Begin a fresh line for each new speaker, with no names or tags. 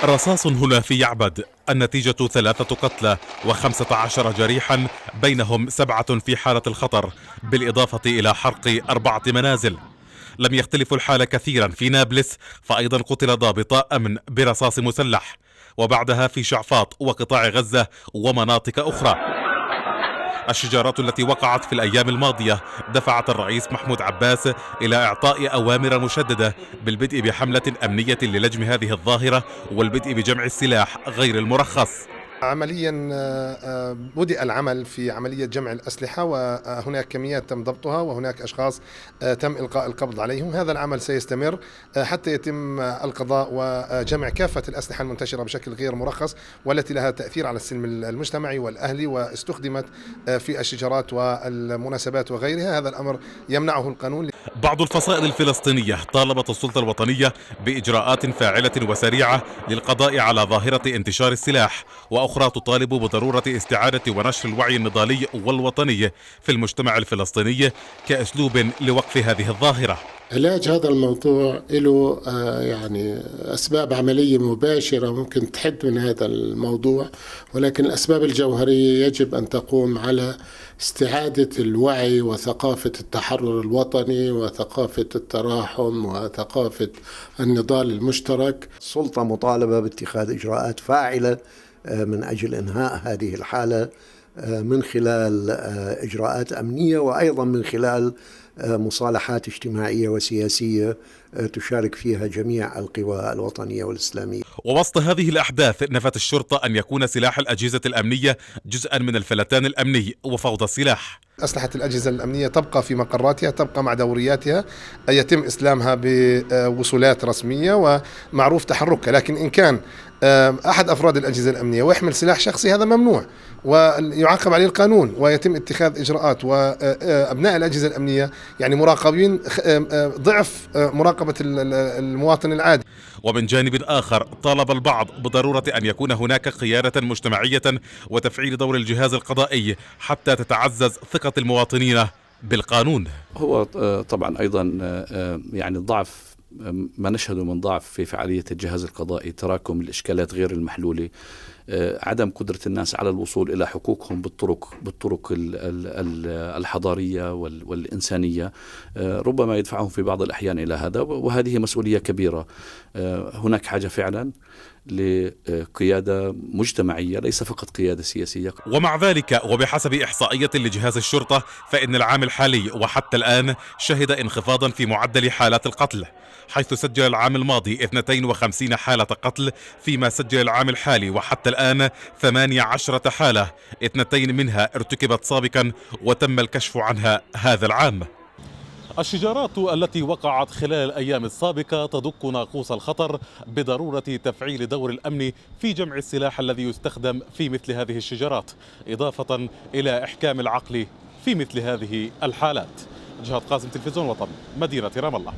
رصاص هنا في يعبد، النتيجة 3 قتلى و15 جريحا، بينهم 7 في حالة الخطر، بالإضافة إلى حرق 4 منازل. لم يختلف الحال كثيرا في نابلس، فأيضا قتل ضابط أمن برصاص مسلح، وبعدها في شعفاط وقطاع غزة ومناطق أخرى. الشجارات التي وقعت في الأيام الماضية دفعت الرئيس محمود عباس إلى إعطاء أوامر مشددة بالبدء بحملة أمنية للجم هذه الظاهرة والبدء بجمع السلاح غير المرخص.
عمليا بدأ العمل في عملية جمع الأسلحة، وهناك كميات تم ضبطها وهناك أشخاص تم إلقاء القبض عليهم. هذا العمل سيستمر حتى يتم القضاء وجمع كافة الأسلحة المنتشرة بشكل غير مرخص والتي لها تأثير على السلم المجتمعي والأهلي واستخدمت في الشجرات والمناسبات وغيرها. هذا الأمر يمنعه القانون.
بعض الفصائل الفلسطينية طالبت السلطة الوطنية بإجراءات فاعلة وسريعة للقضاء على ظاهرة انتشار السلاح، وأخرى تطالب بضرورة استعادة ونشر الوعي النضالي والوطني في المجتمع الفلسطيني كأسلوب لوقف هذه الظاهرة.
علاج هذا الموضوع له يعني أسباب عملية مباشرة ممكن تحد من هذا الموضوع، ولكن الأسباب الجوهرية يجب أن تقوم على استعادة الوعي وثقافة التحرر الوطني وثقافة التراحم وثقافة النضال المشترك.
السلطة مطالبة باتخاذ إجراءات فاعلة من أجل إنهاء هذه الحالة من خلال إجراءات أمنية، وأيضا من خلال مصالحات اجتماعية وسياسية تشارك فيها جميع القوى الوطنية والإسلامية.
ووسط هذه الأحداث نفت الشرطة أن يكون سلاح الأجهزة الأمنية جزءا من الفلتان الأمني وفوضى السلاح.
أسلحة الأجهزة الأمنية تبقى في مقراتها، تبقى مع دورياتها، يتم إسلامها بوصولات رسمية ومعروف تحركها، لكن إن كان أحد أفراد الأجهزة الأمنية ويحمل سلاح شخصي هذا ممنوع ويعاقب عليه القانون ويتم اتخاذ إجراءات. وأبناء الأجهزة الأمنية يعني مراقبين ضعف مراقبة المواطن العادي.
ومن جانب آخر طالب البعض بضرورة أن يكون هناك قيادة مجتمعية وتفعيل دور الجهاز القضائي حتى تتعزز ثقة المواطنين بالقانون.
هو طبعا أيضا يعني الضعف، ما نشهده من ضعف في فعالية الجهاز القضائي، تراكم الإشكالات غير المحلولة، عدم قدرة الناس على الوصول إلى حقوقهم بالطرق الحضارية والإنسانية، ربما يدفعهم في بعض الأحيان إلى هذا، وهذه مسؤولية كبيرة. هناك حاجة فعلا لقيادة مجتمعية، ليس فقط قيادة سياسية.
ومع ذلك وبحسب إحصائية لجهاز الشرطة فإن العام الحالي وحتى الآن شهد انخفاضا في معدل حالات القتل، حيث سجل العام الماضي 52 حالة قتل، فيما سجل العام الحالي وحتى الآن 18 حالة، 2 منها ارتكبت سابقا وتم الكشف عنها هذا العام. الشجارات التي وقعت خلال الأيام السابقة تدق ناقوس الخطر بضرورة تفعيل دور الأمن في جمع السلاح الذي يستخدم في مثل هذه الشجارات، إضافة إلى إحكام العقل في مثل هذه الحالات. جهاد قاسم، تلفزيون وطن، مدينة رام الله.